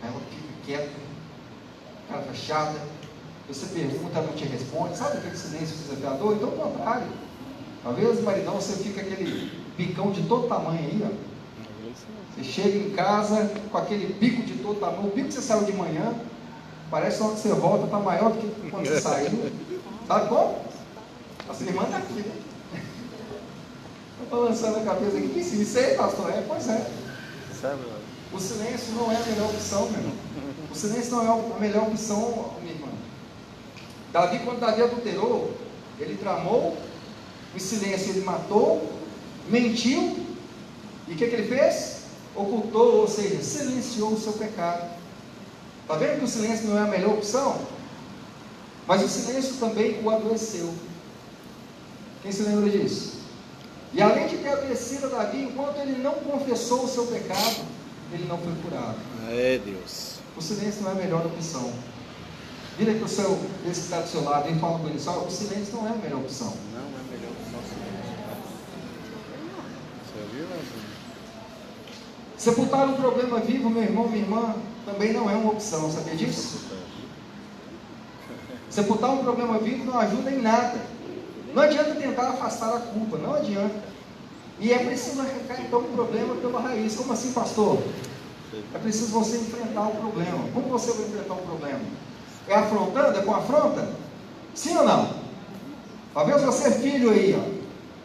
S1: ela fica quieta, cara fechada. Você pergunta, ela não te responde. Sabe aquele silêncio desafiador? Então, ao contrário. Talvez, maridão, você fica aquele bicão de todo tamanho aí, ó. Você chega em casa com aquele bico de todo tamanho. O bico que você saiu de manhã, parece que quando você volta está maior do que quando você saiu. Sabe como? A sua irmã está aqui, né? Estou balançando a cabeça aqui. Isso aí, pastor? Pois é. O silêncio não é a melhor opção, meu irmão. O silêncio não é a melhor opção, minha irmã. Davi, quando Davi adulterou, ele tramou, em silêncio ele matou, mentiu, e o que ele fez? Ocultou, ou seja, silenciou o seu pecado. Está vendo que o silêncio não é a melhor opção? Mas o silêncio também o adoeceu. Quem se lembra disso? E além de ter adoecido Davi, enquanto ele não confessou o seu pecado, ele não foi curado.
S3: É Deus.
S1: O silêncio não é a melhor opção. Vira para o seu, esse que está do seu lado e fala com ele só: o silêncio não é a melhor opção.
S3: Não é a melhor opção. Você viu?
S1: Sepultar um problema vivo, meu irmão, minha irmã, também não é uma opção, sabia disso? Sepultar um problema vivo não ajuda em nada. Não adianta tentar afastar a culpa, não adianta. E é preciso arrancar então o problema pela raiz. Como assim, pastor? É preciso você enfrentar o problema. Como você vai enfrentar o problema? É afrontando? É com afronta? Sim ou não? Talvez você é filho aí, ó.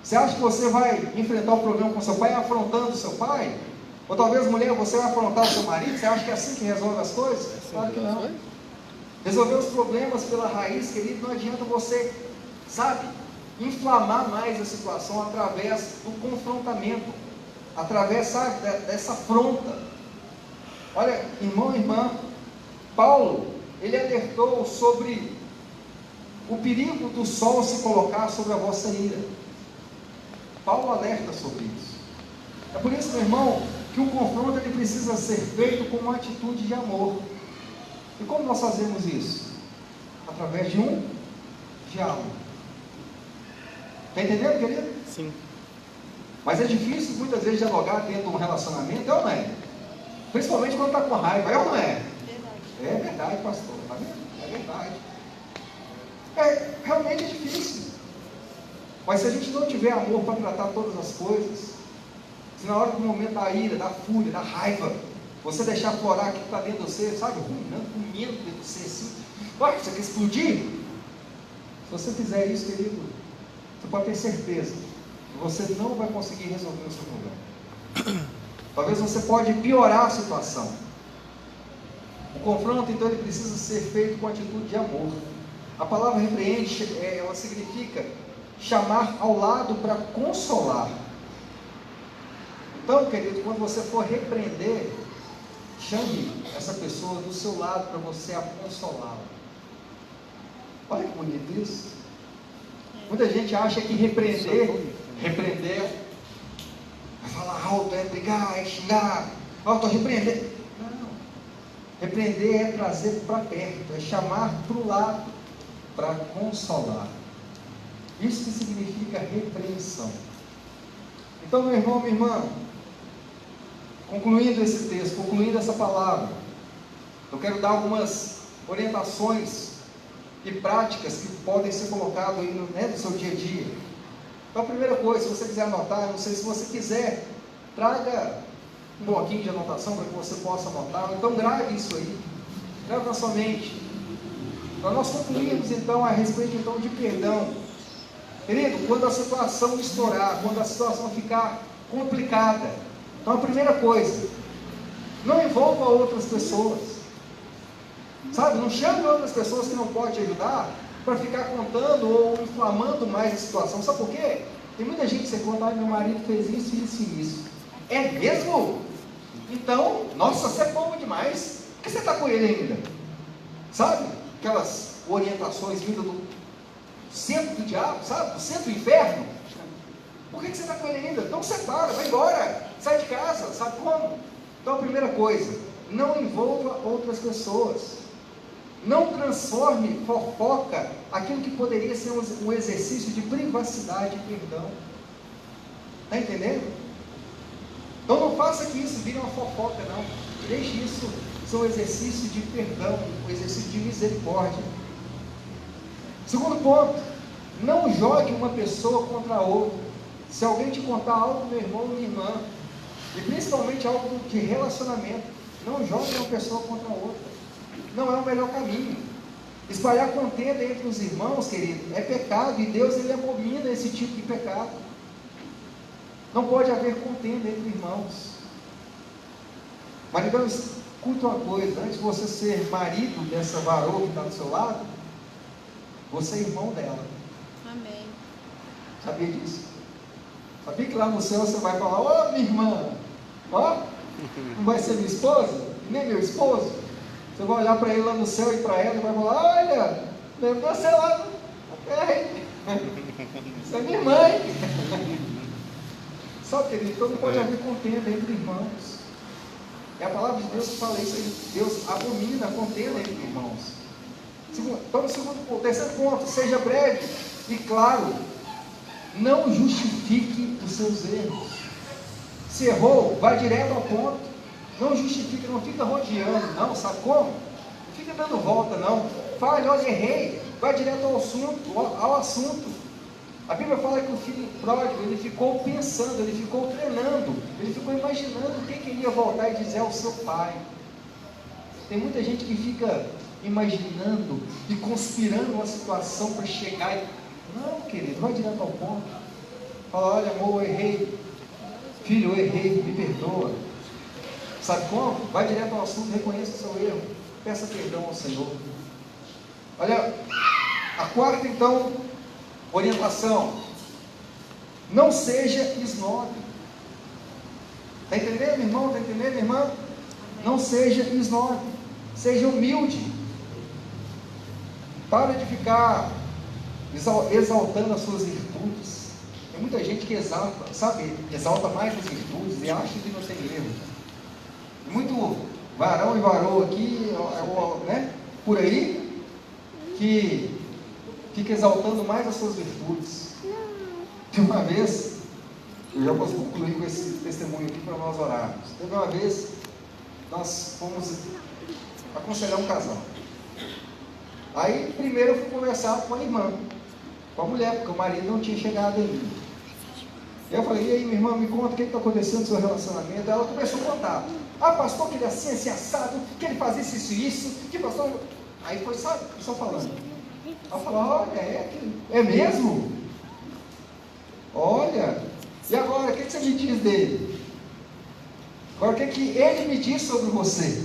S1: Você acha que você vai enfrentar o problema com seu pai afrontando seu pai? Ou talvez, mulher, você vai afrontar o seu marido, você acha que é assim que resolve as coisas? Claro que não. Resolver os problemas pela raiz, querido, não adianta você, sabe, inflamar mais a situação através do confrontamento, através, sabe, dessa afronta. Olha, irmão e irmã, Paulo, ele alertou sobre o perigo do sol se colocar sobre a vossa ira. Paulo alerta sobre isso. É por isso, meu irmão, que o confronto ele precisa ser feito com uma atitude de amor. E como nós fazemos isso? Através de um diálogo. Está entendendo, querido?
S3: Sim.
S1: Mas é difícil muitas vezes dialogar dentro de um relacionamento, é ou não é? Principalmente quando está com raiva, é ou não é?
S2: Verdade.
S1: É verdade, pastor, tá vendo? É verdade. Realmente é difícil. Mas se a gente não tiver amor para tratar todas as coisas, se na hora do momento da ira, da fúria, da raiva, você deixar florar aquilo que está dentro de você, sabe, ruminando, comendo dentro de você, assim, olha, você quer explodir? Se você fizer isso, querido, você pode ter certeza que você não vai conseguir resolver o seu problema. Talvez você pode piorar a situação. O confronto, então, ele precisa ser feito com atitude de amor. A palavra repreende, ela significa chamar ao lado para consolar. Então, querido, quando você for repreender, chame essa pessoa do seu lado para você a consolá-la. Olha que bonito isso. Muita gente acha que repreender, vai falar alto, é brigar, é xingar, estou repreendendo. Não. Repreender é trazer para perto, é chamar para o lado, para consolar. Isso que significa repreensão. Então, meu irmão, minha irmã, concluindo esse texto, concluindo essa palavra, eu quero dar algumas orientações e práticas que podem ser colocadas aí no seu dia a dia. Então, a primeira coisa, se você quiser anotar, eu não sei, se você quiser, traga um bloquinho de anotação para que você possa anotar, então grave isso aí, grave na sua mente, para nós concluirmos então a respeito então de perdão. Querido, quando a situação estourar, quando a situação ficar complicada, então a primeira coisa, não envolva outras pessoas, sabe, não chame outras pessoas que não podem te ajudar, para ficar contando ou inflamando mais a situação. Sabe por quê? Tem muita gente que você conta, meu marido fez isso, isso e isso. É mesmo? Então, nossa, você é bom demais, por que você está com ele ainda? Sabe, aquelas orientações vindas do centro do diabo, sabe, do centro do inferno. Por que você está com ele ainda? Então separa, vai embora, sai de casa, sabe como? Então a primeira coisa, não envolva outras pessoas. Não transforme fofoca aquilo que poderia ser um exercício de privacidade e perdão. Está entendendo? Então não faça que isso vire uma fofoca, não. Deixe isso ser um exercício de perdão, um exercício de misericórdia. Segundo ponto, não jogue uma pessoa contra a outra. Se alguém te contar algo, meu irmão, minha irmã, e principalmente algo de relacionamento, não jogue uma pessoa contra a outra. Não é o melhor caminho. Espalhar contenda entre os irmãos, querido, é pecado, e Deus ele abomina esse tipo de pecado. Não pode haver contenda entre irmãos. Mas então, escute uma coisa, antes de você ser marido dessa varoa que está do seu lado, você é irmão dela.
S2: Amém.
S1: Sabia disso? Sabia que lá no céu você vai falar, ó minha irmã, ó, não vai ser minha esposa, nem meu esposo? Você vai olhar para ele lá no céu e para ela e vai falar, olha, você lá na terra, hein? Você é minha irmã, hein? Sabe, querido, então não pode haver contenda entre irmãos. É a palavra de Deus que fala isso aí. Deus abomina a contenda entre irmãos. Então, terceiro ponto, seja breve e claro. Não justifique os seus erros. Se errou, vai direto ao ponto. Não justifique, não fica rodeando, não, sabe como? Não fica dando volta, não. Fale, olha, errei, vai direto ao assunto. A Bíblia fala que o filho pródigo, ele ficou pensando, ele ficou treinando, ele ficou imaginando o que ele ia voltar e dizer ao seu pai. Tem muita gente que fica imaginando e conspirando uma situação para chegar e... Não, querido, vai direto ao ponto. Fala, olha amor, eu errei. Filho, eu errei, me perdoa. Sabe como? Vai direto ao assunto, reconheça o seu erro, peça perdão ao Senhor. Olha, a quarta então, orientação: não seja esnobe. Está entendendo, irmão? Está entendendo, irmã? Não seja esnobe, seja humilde. Para de ficar exaltando as suas virtudes. Tem muita gente que exalta, sabe, exalta mais as virtudes e acha que não tem erro. Muito varão e varoa aqui, né, por aí, que fica exaltando mais as suas virtudes. De uma vez, eu já posso concluir com esse testemunho aqui para nós orarmos. Teve uma vez, nós fomos aconselhar um casal. Aí, primeiro eu fui conversar com a irmã, com a mulher, porque o marido não tinha chegado ainda. E eu falei: e aí, minha irmã, me conta o que está acontecendo no seu relacionamento. Ela começou a contar: ah, pastor, que ele é assim assado, que ele faz isso, que pastor... Aí foi, sabe, o pessoal falando. Ela falou: olha, é mesmo? Olha, e agora, o que você me diz dele? Agora, o que ele me diz sobre você?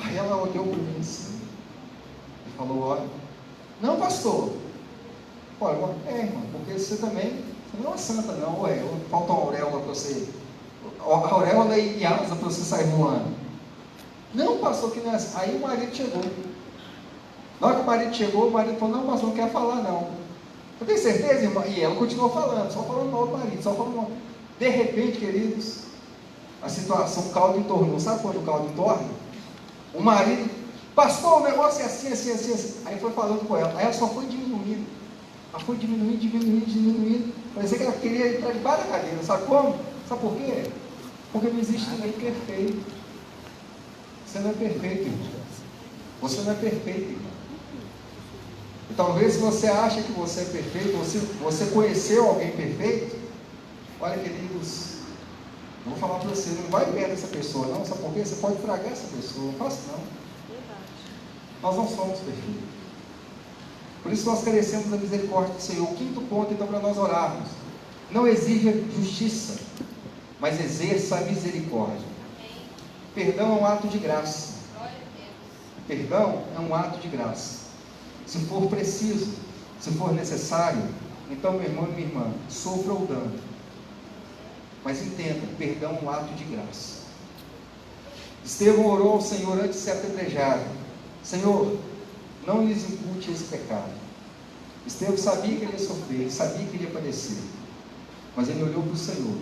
S1: Aí ela olhou para mim assim, e falou: olha, não, pastor, olha, irmão, porque você também, você não é uma santa não, ué, falta uma auréola para você, a auréola e asa para você sair voando. Não, pastor, que não é assim. Aí o marido chegou. Na hora que o marido chegou, o marido falou: não, pastor, não quer falar não. Eu tenho certeza, irmão? E ela continuou falando, só falando mal do marido, só falando mal. De repente, queridos, a situação, o caldo entornou. Sabe quando o caldo entorna? O marido: pastor, o negócio é assim, assim, assim, assim. Aí foi falando com ela. Aí ela só foi diminuindo. Ela foi diminuindo. Parecia que ela queria entrar debaixo da cadeira. Sabe como? Sabe por quê? Porque não existe ninguém perfeito. Você não é perfeito, irmão. Você não é perfeito, irmão. E talvez, se você acha que você é perfeito, você conheceu alguém perfeito, olha, queridos, eu vou falar para você: não vai perto dessa pessoa não. Sabe por quê? Você pode estragar essa pessoa. Não faça não. Nós não somos perfeitos. Por isso nós carecemos da misericórdia do Senhor. O quinto ponto, então, para nós orarmos: não exija justiça, mas exerça a misericórdia. Perdão é um ato de graça. Perdão é um ato de graça. Se for preciso, se for necessário, então, meu irmão e minha irmã, sofra o dano. Mas entenda, perdão é um ato de graça. Estevão orou ao Senhor antes de ser apedrejado: Senhor, não lhes impute esse pecado. Estevão sabia que ele ia sofrer, ele sabia que ele ia padecer, mas ele olhou para o Senhor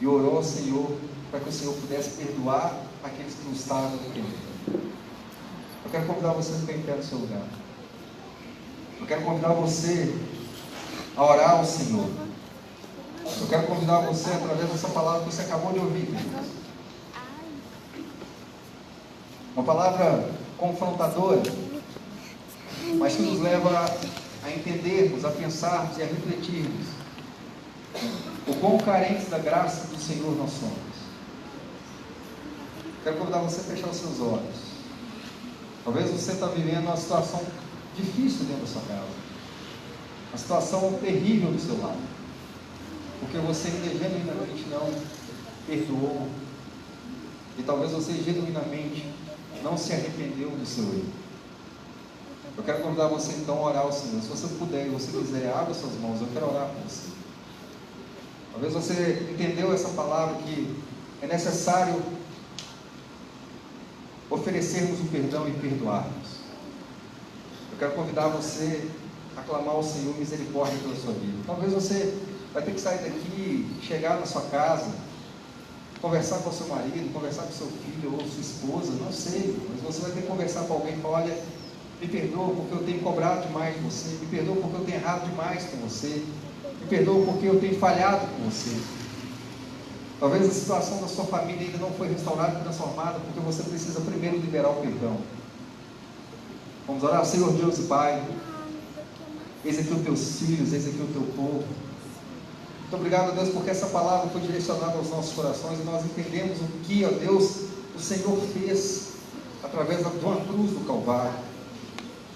S1: e orou ao Senhor para que o Senhor pudesse perdoar aqueles que não estavam entendendo. Eu quero convidar você a ficar em pé no seu lugar. Eu quero convidar você a orar ao Senhor. Eu quero convidar você, através dessa palavra que você acabou de ouvir, queridos. Uma palavra confrontadora, mas que nos leva a entendermos, a pensarmos e a refletirmos o quão carentes da graça do Senhor nós somos. Quero convidar você a fechar os seus olhos. Talvez você está vivendo uma situação difícil dentro da sua casa, uma situação terrível do seu lado, porque você ainda genuinamente não perdoou, e talvez você genuinamente não se arrependeu do seu erro. Eu quero convidar você então a orar ao Senhor. Se você puder e você quiser, abra suas mãos, eu quero orar por você. Talvez você entendeu essa palavra, que é necessário oferecermos o perdão e perdoarmos. Eu quero convidar você a clamar ao Senhor misericórdia pela sua vida. Talvez você vai ter que sair daqui, chegar na sua casa, conversar com o seu marido, conversar com o seu filho ou sua esposa, não sei, mas você vai ter que conversar com alguém e falar: olha, me perdoa porque eu tenho cobrado demais de você, me perdoa porque eu tenho errado demais com você, me perdoa porque eu tenho falhado com você. Talvez a situação da sua família ainda não foi restaurada e transformada, porque você precisa primeiro liberar o perdão. Vamos orar. Senhor Deus e Pai, eis aqui os teus filhos, eis aqui o teu povo. Muito obrigado, Deus, porque essa palavra foi direcionada aos nossos corações e nós entendemos o que, ó Deus, o Senhor fez através da tua cruz do Calvário.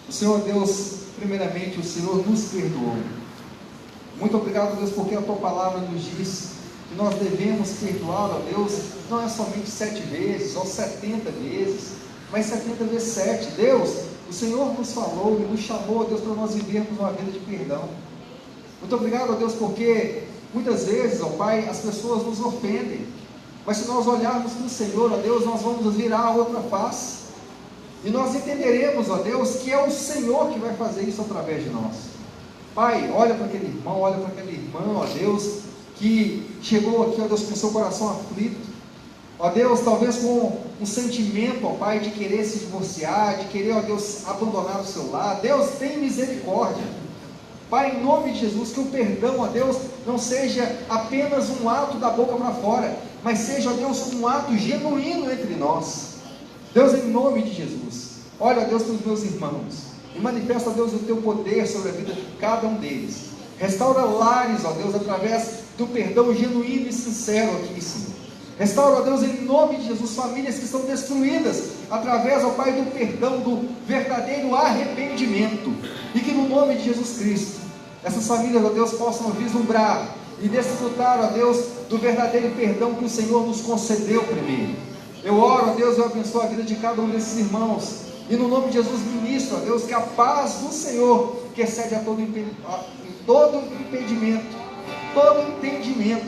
S1: O Senhor, Deus, primeiramente, o Senhor nos perdoou. Muito obrigado, Deus, porque a tua palavra nos diz que nós devemos perdoar, ó Deus, não é somente 7 vezes ou 70 vezes, mas 70 vezes 7. Deus, o Senhor nos falou e nos chamou, ó Deus, para nós vivermos uma vida de perdão. Muito obrigado, ó Deus, porque muitas vezes, ó Pai, as pessoas nos ofendem, mas se nós olharmos para o Senhor, ó Deus, nós vamos virar a outra face, e nós entenderemos, ó Deus, que é o Senhor que vai fazer isso através de nós. Pai, olha para aquele irmão, olha para aquela irmã, ó Deus, que chegou aqui, ó Deus, com o seu coração aflito, ó Deus, talvez com um sentimento, ó Pai, de querer se divorciar, de querer, ó Deus, abandonar o seu lar. Deus, tem misericórdia. Pai, em nome de Jesus, que o perdão, ó Deus, não seja apenas um ato da boca para fora, mas seja, ó Deus, um ato genuíno entre nós. Deus, em nome de Jesus, olha, ó Deus, para os meus irmãos, e manifesta, ó Deus, o teu poder sobre a vida de cada um deles. Restaura lares, ó Deus, através do perdão genuíno e sincero aqui, Senhor. Restaura, ó Deus, em nome de Jesus, famílias que estão destruídas, através, ó Pai, do perdão, do verdadeiro arrependimento, e que no nome de Jesus Cristo, essas famílias, ó Deus, possam vislumbrar e desfrutar, ó Deus, do verdadeiro perdão que o Senhor nos concedeu primeiro. Eu oro, ó Deus, eu abençoo a vida de cada um desses irmãos, e no nome de Jesus ministro, ó Deus, que a paz do Senhor, que excede a todo entendimento,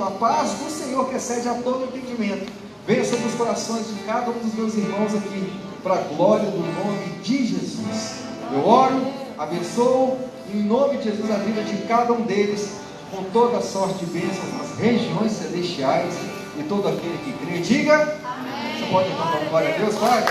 S1: a paz do Senhor que excede a todo entendimento, venha sobre os corações de cada um dos meus irmãos aqui, para a glória do nome de Jesus. Eu oro, abençoo, em nome de Jesus, a vida de cada um deles, com toda a sorte de bênçãos nas regiões celestiais, e todo aquele que crê, diga, amém. Você pode cantar glória a Deus, vai.